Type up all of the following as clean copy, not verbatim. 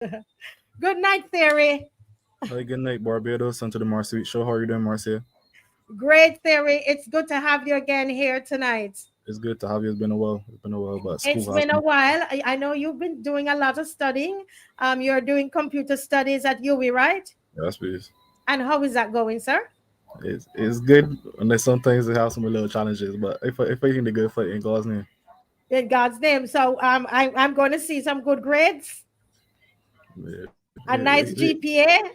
Good night, Theirry. Hey, good night, Barbados, and to the Marcia show. How are you doing, Marcia? Great, Theirry. It's good to have you again here tonight. It's good to have you. It's been a while. It's been a while, but It's school has been a been. while. I know you've been doing a lot of studying. You're doing computer studies at UWI, right? Yes, please. And how is that going, sir? It's good, and there's some things that have some little challenges, but if I think the good fight in God's name, In God's name. So I'm going to see some good grades, yeah, a yeah, nice GPA.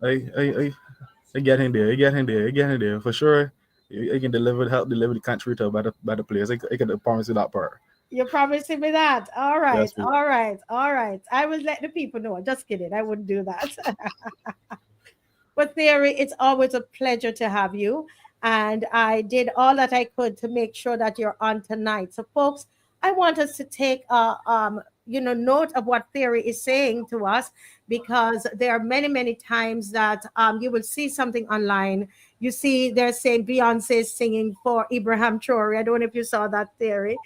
I, I, I, I get in there. I get in there. I get in there for sure. I can help deliver the country to better players. I can promise you that part. You're promising me that. All right, Yes, please. all right, all right. I will let the people know. Just kidding. I wouldn't do that. But Theory, it's always a pleasure to have you. And I did all that I could to make sure that you're on tonight. So, folks, I want us to take note of what Theory is saying to us, because there are many, many times that you will see something online. You see, they're saying Beyonce is singing for Abraham Traore. I don't know if you saw that, Theory,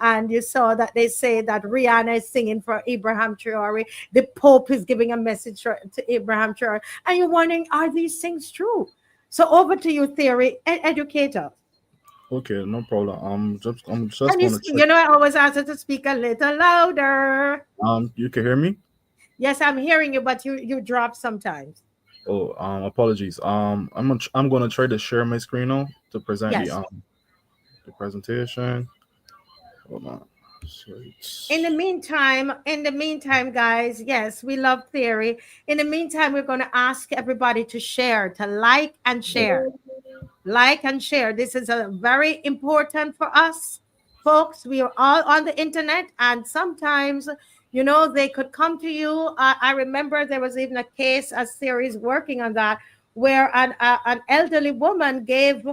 and you saw that they say that Rihanna is singing for Abraham Traore. The Pope is giving a message to Abraham Traore. And you're wondering, are these things true? So over to you, Theory, educator. Okay, no problem. I'm just And you, gonna check. you know, I always ask you to speak a little louder. You can hear me? Yes, I'm hearing you, but you drop sometimes. Oh, apologies. I'm gonna try to share my screen now to present Yes. the presentation. Hold on. So In the meantime, guys, yes, we love Theory. In the meantime, we're going to ask everybody to share, to like and share. Like and share. This is a very important for us, folks. We are all on the internet, and sometimes, they could come to you. I remember there was even a case, a series working on that, where an elderly woman gave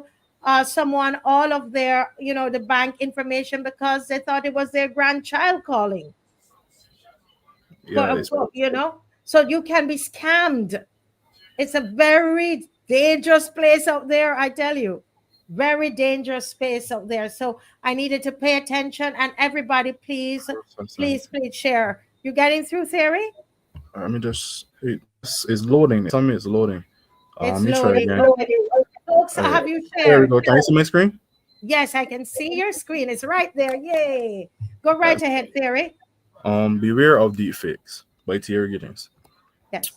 someone all of their, the bank information because they thought it was their grandchild calling yeah, it's so you can be scammed. It's a very dangerous place out there, I tell you. Very dangerous space out there. So I needed to pay attention, and everybody, please, something. please, please share. You getting through, Theory? Let me just it's loading. Tell me it's loading. Let It's me try loading. again. Loading. Folks, All right, have you there we shared? go. Can you see my screen? Yes, I can see your screen. It's right there. Yay. Go right Yes. ahead, Theory. Beware of deepfakes by Theirry Gittens. Yes.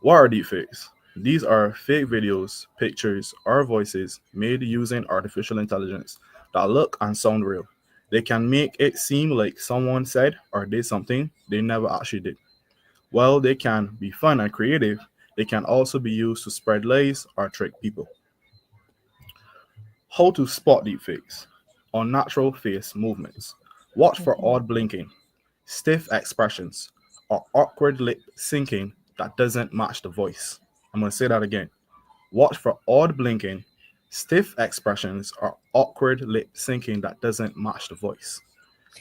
What are deepfakes? These are fake videos, pictures, or voices made using artificial intelligence that look and sound real. They can make it seem like someone said or did something they never actually did. While they can be fun and creative, they can also be used to spread lies or trick people. How to spot deepfakes. Unnatural face movements. Watch for odd blinking, stiff expressions, or awkward lip syncing that doesn't match the voice. I'm going to say that again. Watch for odd blinking, stiff expressions, or awkward lip syncing that doesn't match the voice.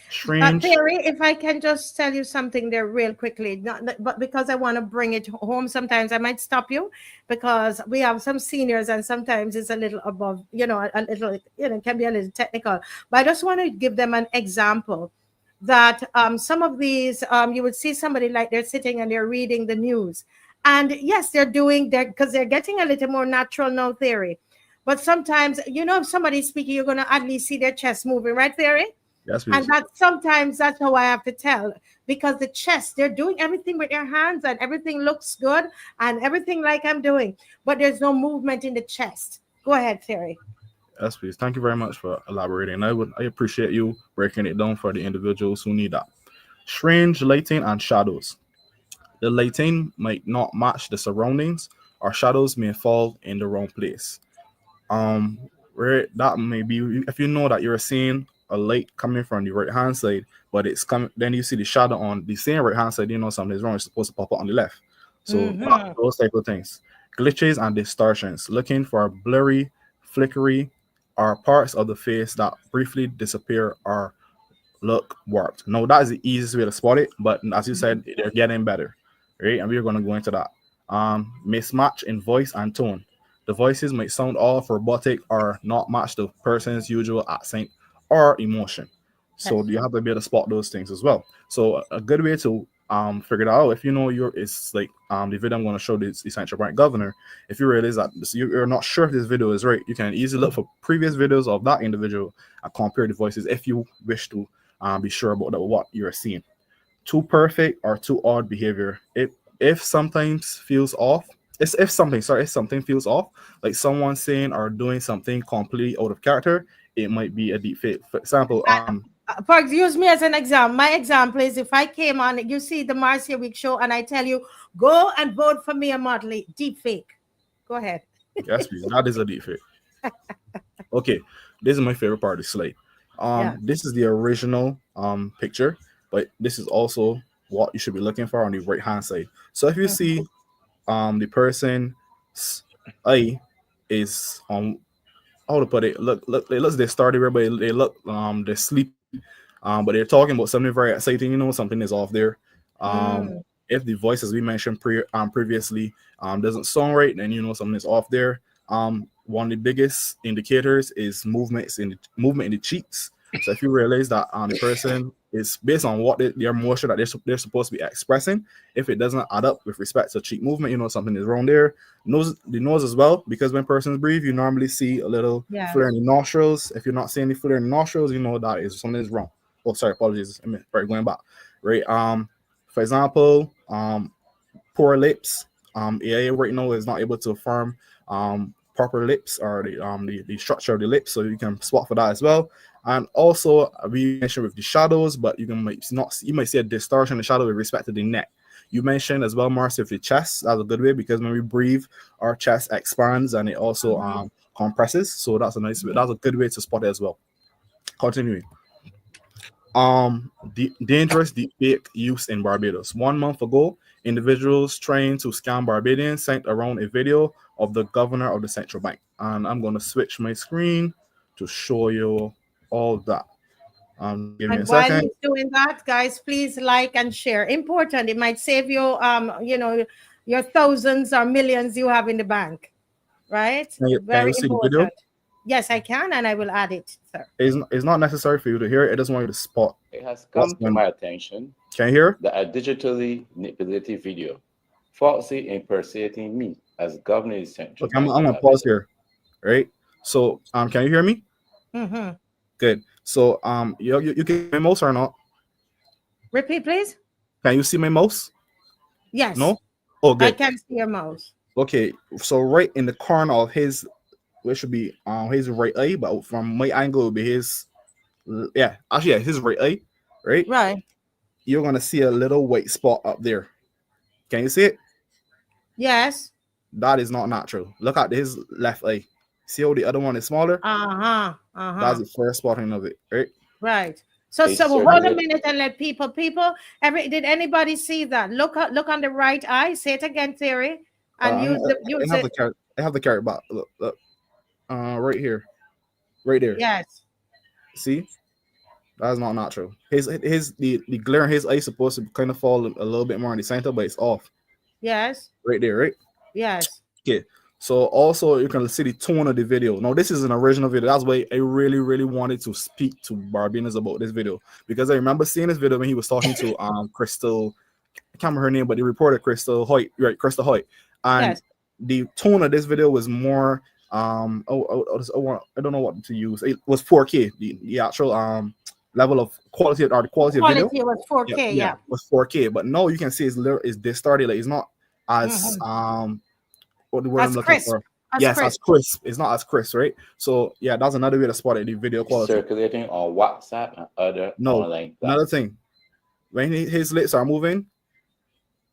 Strange. Theory, if I can just tell you something there real quickly, but because I want to bring it home, sometimes I might stop you because we have some seniors and sometimes it's a little above, a little, it can be a little technical. But I just want to give them an example that some of these, you would see somebody like they're sitting and they're reading the news. And yes, they're doing that because they're getting a little more natural now, Theory. But sometimes, if somebody's speaking, you're going to at least see their chest moving, right, Theory? Yes, And please. that sometimes that's how I have to tell, because the chest, they're doing everything with their hands and everything looks good and everything like I'm doing, but there's no movement in the chest. Go ahead, Terry. Yes, please. Thank you very much for elaborating. I appreciate you breaking it down for the individuals who need that. Strange lighting and shadows. The lighting might not match the surroundings, or shadows may fall in the wrong place. Where that may be, if you know that you're seeing a light coming from the right hand side, but it's coming, then you see the shadow on the same right hand side, you know something's wrong. It's supposed to pop up on the left. So Mm-hmm. those type of things, glitches and distortions, looking for blurry, flickery, or parts of the face that briefly disappear or look warped. No, that is the easiest way to spot it, but as you said, they're getting better, right? And we're going to go into that. Mismatch in voice and tone. The voices might sound off, robotic, or not match the person's usual accent or emotion. So Yes. you have to be able to spot those things as well. So a good way to figured out. If you know it's like the video I'm going to show this the central bank governor. If you realize that you're not sure if this video is right, you can easily look for previous videos of that individual and compare the voices if you wish to be sure about what you're seeing. Too perfect or too odd behavior. If sometimes feels off, if something feels off, like someone saying or doing something completely out of character, it might be a deep fake. For example, Use me as an example. My example is if I came on, you see the Marcia Week show, and I tell you, go and vote for me, a Motley. Deep fake. Go ahead. yes, please. That is a deep fake. Okay, this is my favorite part of the slide. Yeah. This is the original picture, but this is also what you should be looking for on the right hand side. So if you see the person's eye is on, how to put it, look it looks they started but they look they're sleepy, but they're talking about something very exciting, something is off there. If the voice, as we mentioned previously, doesn't sound right, then something is off there. One of the biggest indicators is movement in the cheeks. So if you realize that the person is based on what their emotion that they're supposed to be expressing, if it doesn't add up with respect to cheek movement, something is wrong there. The nose as well, because when persons breathe, you normally see a little flare in the nostrils. If you're not seeing any flare in the nostrils, that is something is wrong. Oh, sorry, apologies. Right, going back. Right. For example, poor lips. AI right now is not able to form proper lips or the structure of the lips, so you can swap for that as well. And also we mentioned with the shadows, but you might see a distortion in the shadow with respect to the neck. You mentioned as well, Marcia, with the chest. That's a good way, because when we breathe, our chest expands and it also compresses. So that's a good way to spot it as well. Continuing. The dangerous deepfake use in Barbados. 1 month ago, individuals trying to scam Barbadians sent around a video of the governor of the central bank. And I'm going to switch my screen to show you all that. Give me a And while second. he's doing that, guys, please like and share. Important. It might save you, your thousands or millions you have in the bank. Right? Can Very you see the video? important. Yes, I can, and I will add it, sir. It's not necessary for you to hear it. I just want you to spot. It has come to my attention Can you hear? that a digitally manipulated video falsely impersonating me as governor of the central Okay, I'm bank going of to pause Barbados. here. Right? So, can you hear me? Mm-hmm. Good. So, you can see my mouse or not? Repeat, please. Can you see my mouse? Yes. No? Oh, good. I can see your mouse. Okay, so right in the corner of his, which should be his right eye, but from my angle it would be his, his right eye, right? Right. You're gonna see a little white spot up there. Can you see it? Yes. That is not natural. Look at his left eye. See how the other one is smaller? That's the first spotting of it, right? Right. So hold a minute and let people. Did anybody see that? Look on the right eye. Say it again, Theirry, and I have the carrot back. Look. Right here, right there. Yes. See, that's not natural. The glare in his eye is supposed to kind of fall a little bit more in the center, but it's off. Yes. Right there, right? Yes. Okay. So also you can see the tone of the video. Now this is an original video. That's why I really, really wanted to speak to Barbadians about this video, because I remember seeing this video when he was talking to Crystal. I can't remember her name, but the reporter Crystal Hoyt, right? Crystal Hoyt, and the tone of this video was more I don't know what to use. It was 4K. The actual level of quality or the quality of video was 4K. Yeah, was 4K. But now you can see it's distorted. Like it's not as what the word I'm looking for. As crisp. It's not as crisp, right? So yeah, that's another way to spot it. The video quality circulating on WhatsApp and other online platforms. Another thing, when his lips are moving,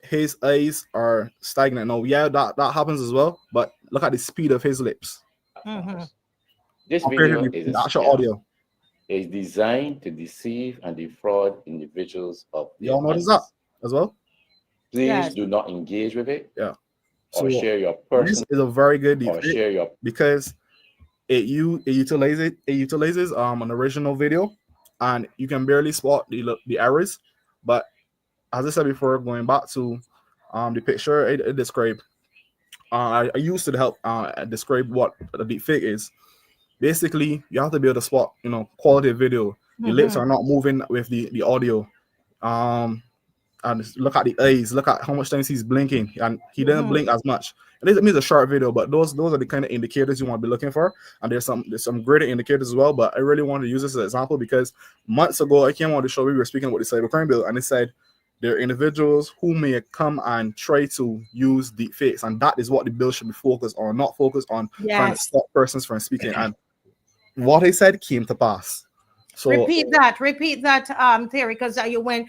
his eyes are stagnant. No, yeah, that happens as well. But look at the speed of his lips. This video is the actual audio. Is designed to deceive and defraud individuals of their Y'all notice that as well? Please do not engage with it. Yeah. Or share your personal. This is a very good or share your because it utilizes an original video, and you can barely spot the errors. But as I said before, going back to the picture it described, I used to help describe what a deepfake is. Basically, you have to be able to spot, quality video. The lips are not moving with the audio. And look at the eyes, look at how much times he's blinking, and he didn't Mm-hmm. blink as much. It means a short video, but those are the kind of indicators you want to be looking for. And there's some greater indicators as well. But I really wanted to use this as an example because months ago I came on the show, we were speaking about the cybercrime bill, and it said there are individuals who may come and try to use deepfakes, and that is what the bill should be focused on, not focused on trying to Yes. stop persons from speaking. And what I said came to pass. So Repeat that, Theirry, because you when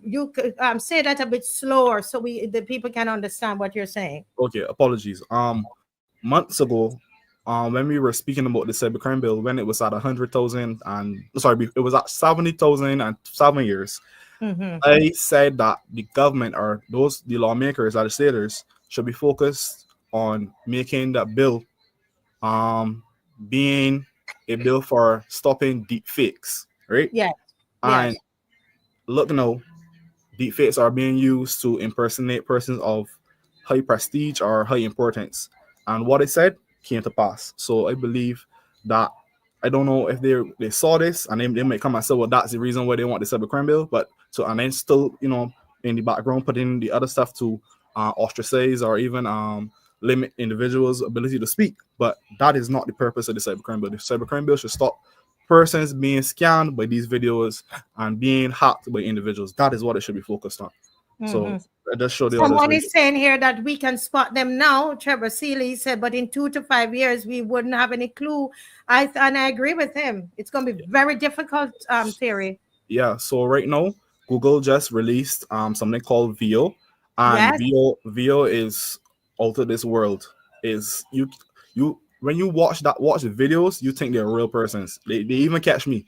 you could say that a bit slower so the people can understand what you're saying. okay, apologies. Months ago, when we were speaking about the cybercrime bill, when it was at 100,000 and sorry, it was at 70,000 and 7 years. Mm-hmm. I said that the government or the lawmakers, legislators, should be focused on making that bill, being a bill for stopping deep fakes, right? Yes. And Yes. look now, deepfakes are being used to impersonate persons of high prestige or high importance. And what I said came to pass. So I believe that I don't know if they saw this and they might come and say, well, that's the reason why they want the cybercrime bill. But so and then still, in the background, put in the other stuff to ostracize or even limit individuals' ability to speak. But that is not the purpose of the cybercrime bill. The cybercrime bill should stop persons being scanned by these videos and being hacked by individuals. That is what it should be focused on. So Mm-hmm. I just show the Someone others. is saying here that we can spot them now. Trevor Seeley said, but in 2 to 5 years, we wouldn't have any clue. And I agree with him. It's going to be very difficult, Theirry. Yeah. So right now, Google just released something called VO, and Yes. VO is out of this world. Is you when you watch the videos, you think they're real persons. They even catch me,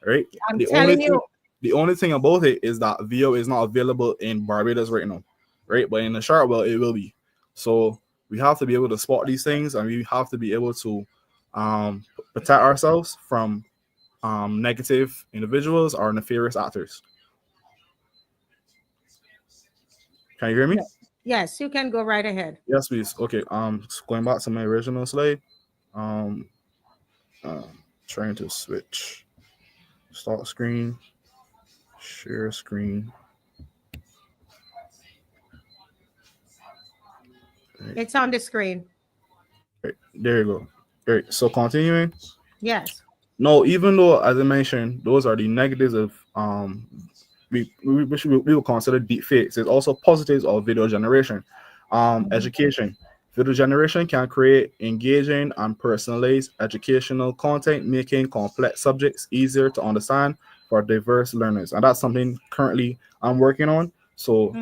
right? I'm The telling you. the only thing about it is that VO is not available in Barbados right now, right? But in the short world, it will be. So we have to be able to spot these things, and we have to be able to protect ourselves from negative individuals or nefarious actors. Can you hear me? Yes, you can go right ahead. Yes, please. Okay. Going back to my original slide. Um, trying to switch. Start screen. Share screen. It's on the screen. Right, there you go. All right. So continuing. Yes. No, even though as I mentioned, those are the negatives of we will consider deep fakes. There's also positives of video generation. Education. Video generation can create engaging and personalized educational content, making complex subjects easier to understand for diverse learners. And that's something currently I'm working on. So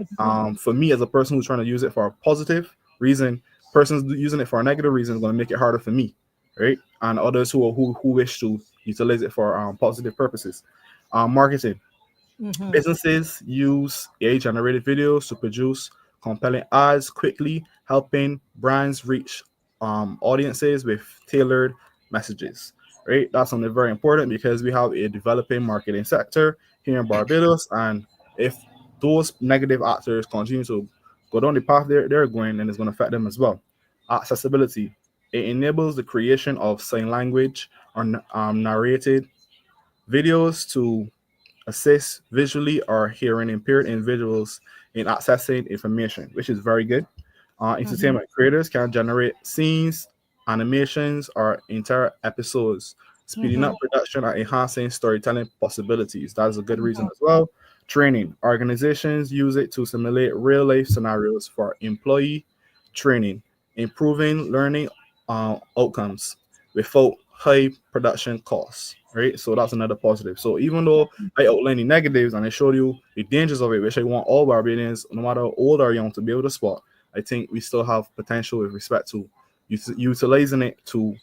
for me as a person who's trying to use it for a positive reason, persons using it for a negative reason is going to make it harder for me, right? And others who wish to utilize it for positive purposes. Marketing. Businesses use AI-generated videos to produce compelling ads quickly, helping brands reach audiences with tailored messages. Right, that's something very important because we have a developing marketing sector here in Barbados, and if those negative actors continue to go down the path they're going, then it's going to affect them as well. Accessibility. It enables the creation of sign language or narrated videos to assist visually or hearing impaired individuals in accessing information, which is very good. Entertainment creators can generate scenes, animations, or entire episodes, speeding up production or enhancing storytelling possibilities. That's a good reason as well. Training. Organizations use it to simulate real life scenarios for employee training, improving learning outcomes without high production costs. Right, so that's another positive. So even though I outlined the negatives and I showed you the dangers of it, which I want all Barbadians, no matter old or young, to be able to spot, I think we still have potential with respect to utilizing it to,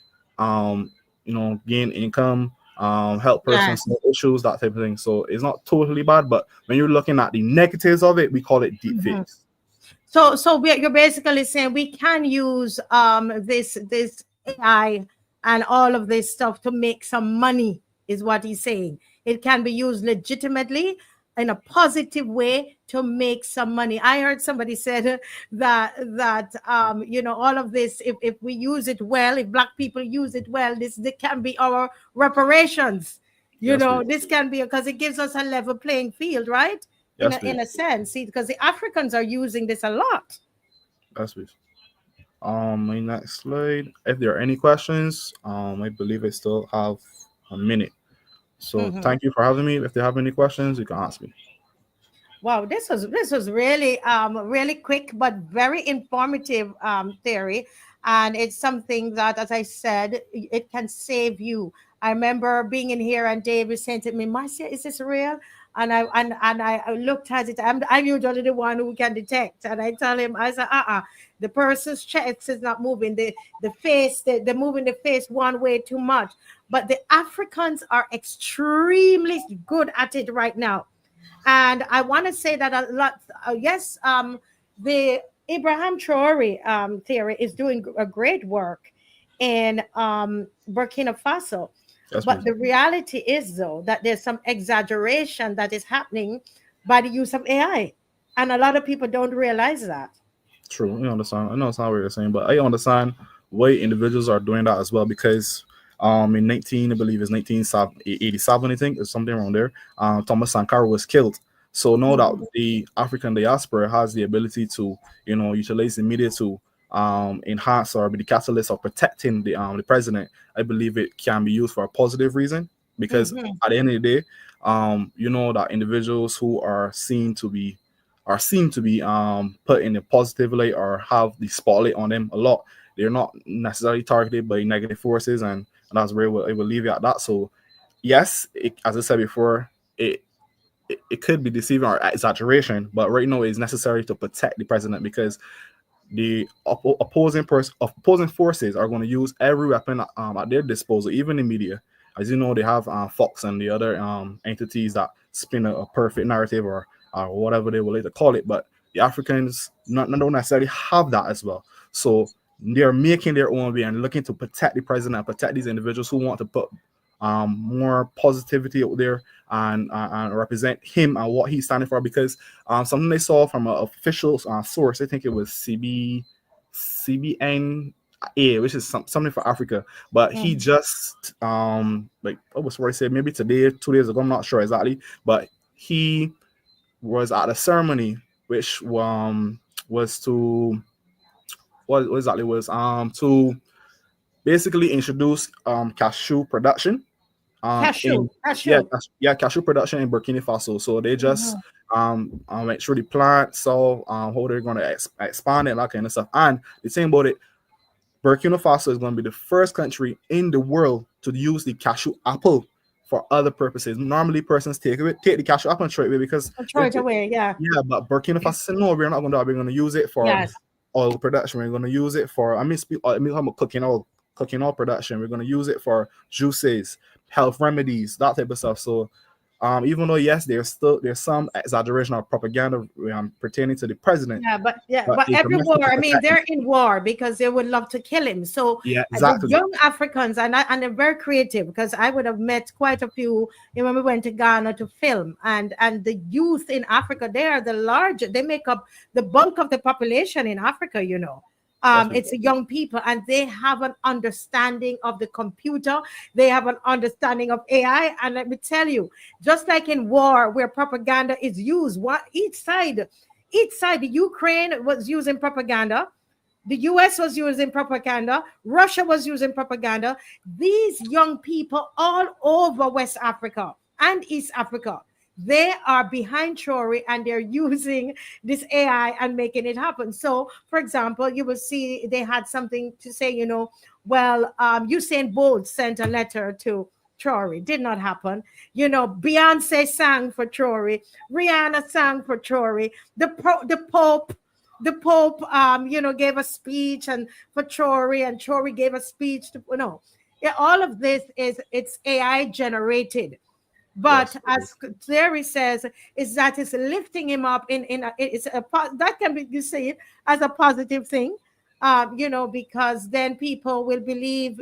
gain income, help persons with issues, that type of thing. So it's not totally bad, but when you're looking at the negatives of it, we call it deep fakes. So you're basically saying we can use this AI and all of this stuff to make some money, is what he's saying. It can be used legitimately in a positive way to make some money. I heard somebody said that all of this, if we use it well, if Black people use it well, this can be our reparations. This can be, because it gives us a level playing field, right? Yes, in please. a sense, see, because the Africans are using this a lot. Yes, please. My next slide. If there are any questions, I believe I still have a minute. So Mhm. thank you for having me. If they have any questions, you can ask me. Wow, this was really really quick but very informative theory, and it's something that, as I said, it can save you. I remember being in here and David saying to me, "Marcia, is this real?" And I looked at it. I'm usually the one who can detect, and I tell him, I said, the person's chest is not moving. The face, they're moving the face one way too much. But the Africans are extremely good at it right now, and I want to say that a lot, yes, the Abraham Traore theory is doing a great work in Burkina Faso. Yes, But please. the reality is, though, that there's some exaggeration that is happening by the use of AI. And a lot of people don't realize that. True. I understand. I know it's not what you're saying, but I understand why individuals are doing that as well because in 19, I believe it's 1987, I think, or something around there, Thomas Sankara was killed. So now that Mhm. the African diaspora has the ability to, utilize the media to enhance or be the catalyst of protecting the president, I believe it can be used for a positive reason because Mhm. at the end of the day, that individuals who are seen to be put in a positive light or have the spotlight on them a lot. They're not necessarily targeted by negative forces, and that's where it will leave you at that. So, yes, as I said before, it, it could be deceiving or exaggeration, but right now it's necessary to protect the president because the opposing forces are going to use every weapon at their disposal, even in media. As you know, they have Fox and the other entities that spin a perfect narrative or whatever they would like to call it. But the Africans not don't necessarily have that as well. So they're making their own way and looking to protect the president and protect these individuals who want to put more positivity out there and represent him and what he's standing for. Because something they saw from an official source, I think it was CBNA, which is something for Africa. But he Mhm. just like what was what I said maybe today, 2 days ago, I'm not sure exactly, but he was at a ceremony which was to what exactly was to basically introduce cashew production Cashew, in cashew. cashew production in Burkina Faso. So they just Mhm. make sure the plant saw how they're going to expand it and that kind of stuff. And the thing about it, Burkina Faso is going to be the first country in the world to use the cashew apple for other purposes. Normally, persons take the cashew apple and throw it away because I'll throw it away. Yeah. yeah, but Burkina Faso said, no, we're not going to do that. We're going to use it for Yes. oil production. We're going to use it for, I'm talking about cooking oil production. We're going to use it for juices, health remedies, that type of stuff. So, even though yes, there's some exaggeration or propaganda pertaining to the president, but But it's a every message to war, I mean, protect him. they're in war because they would love to kill him. So Yeah, the exactly. young Africans, and they're very creative because I would have met quite a few when we went to Ghana to film, and the youth in Africa, they are the largest. They make up the bulk of the population in Africa. Yes, we, It's the young people, and they have an understanding of the computer. They have an understanding of AI, and let me tell you, just like in war where propaganda is used, what each side, the Ukraine was using propaganda, the US was using propaganda, Russia was using propaganda. These young people all over West Africa and East Africa, they are behind Trory and they're using this AI and making it happen. So, for example, you will see they had something to say, well, Usain Bolt sent a letter to Trory. Did not happen. Beyonce sang for Trory. Rihanna sang for Trory. The Pope, gave a speech and for Trory, and Trory gave a speech to no. Yeah, all of this it's AI generated. But yes, as Theirry says, is that it's lifting him up that can be you see it as a positive thing. Because then people will believe,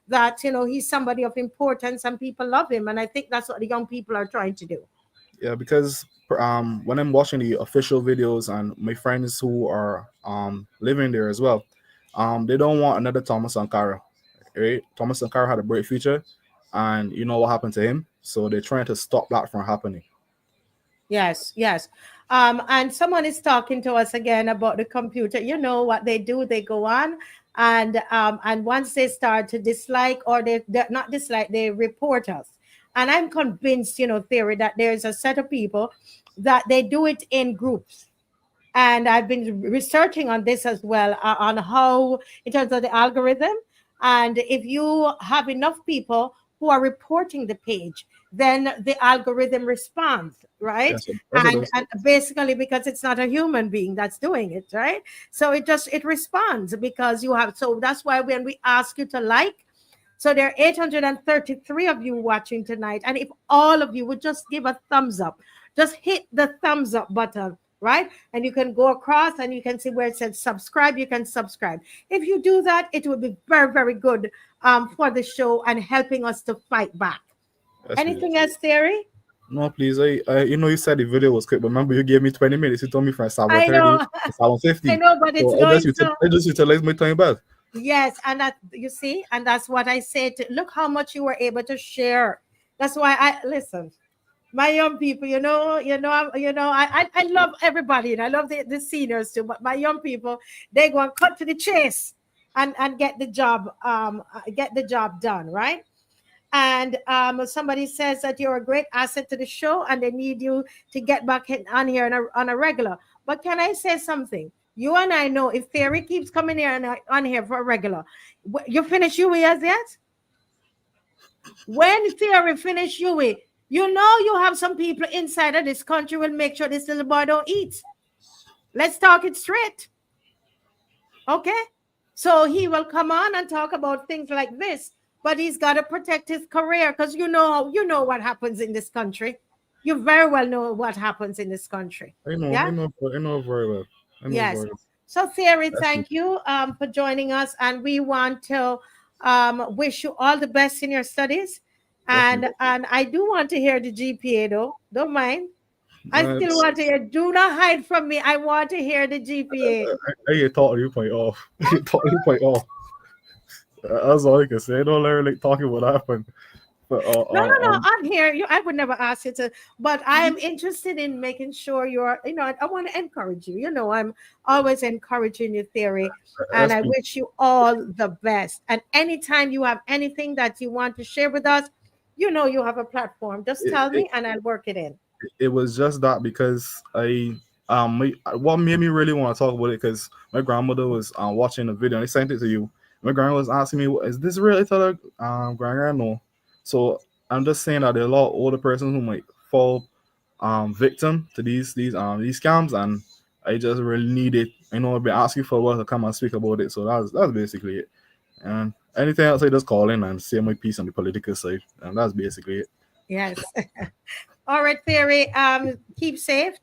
that he's somebody of importance and people love him, and I think that's what the young people are trying to do. yeah, because when I'm watching the official videos and my friends who are living there as well, they don't want another Thomas Sankara. Right? Thomas Sankara had a great future, and you know what happened to him. So they're trying to stop that from happening. Yes, yes. And someone is talking to us again about the computer. You know what they do? They go on and once they start to dislike or they not dislike, they report us. And I'm convinced, Theory, that there's a set of people that they do it in groups. And I've been researching on this as well, on how, in terms of the algorithm, and if you have enough people who are reporting the page, then the algorithm responds, right? That's what And basically, because it's not a human being that's doing it, right? So it responds because you have. So that's why when we ask you to like, so there are 833 of you watching tonight. And if all of you would just give a thumbs up, just hit the thumbs up button, right? And you can go across and you can see where it says subscribe. You can subscribe. If you do that, it will be very, very good for the show and helping us to fight back. Anything else, Theirry? No, please. You said the video was quick, but remember you gave me 20 minutes. You told me from 7:30 I know. to 7:50. I know, but it's So going so. I just utilize my time back. Yes, and that you see, and that's what I said. Look how much you were able to share. That's why I listen. My young people, I love everybody, and I love the seniors too. But my young people, they go and cut to the chase and get the job done, right? And somebody says that you're a great asset to the show, and they need you to get back on here on a regular. But can I say something? You and I know if Theirry keeps coming here on here for a regular, you finish Yui as yet? When Theirry finish Yui, you have some people inside of this country will make sure this little boy don't eat. Let's talk it straight. Okay? So he will come on and talk about things like this, but he's got to protect his career because you know what happens in this country. You very well know what happens in this country. I know very well. Yes. Very well. So Theirry, thank you for joining us, and we want to wish you all the best in your studies. And I do want to hear the GPA though. Don't mind. I still want to hear. Do not hide from me. I want to hear the GPA. I talk you point off. You talk you point off. That's all I can say. I don't learn like talking what happened. But, no. I'm here. I would never ask you to, but I am interested in making sure you're. I want to encourage you. I'm always encouraging you, Theirry, and I wish you all the best. And anytime you have anything that you want to share with us, you have a platform. Just tell me, and I'll work it in. It was just that because what made me really want to talk about it because my grandmother was watching the video and I sent it to you. My grandma was asking me, "Is this really?" I told her, "Grandma, no." So I'm just saying that there are a lot of older persons who might fall victim to these scams, and I just really need it. I've been asking for a while to come and speak about it. So that's basically it. And anything else, I just call in and say my piece on the political side, and that's basically it. Yes. All right, Theirry. Keep safe.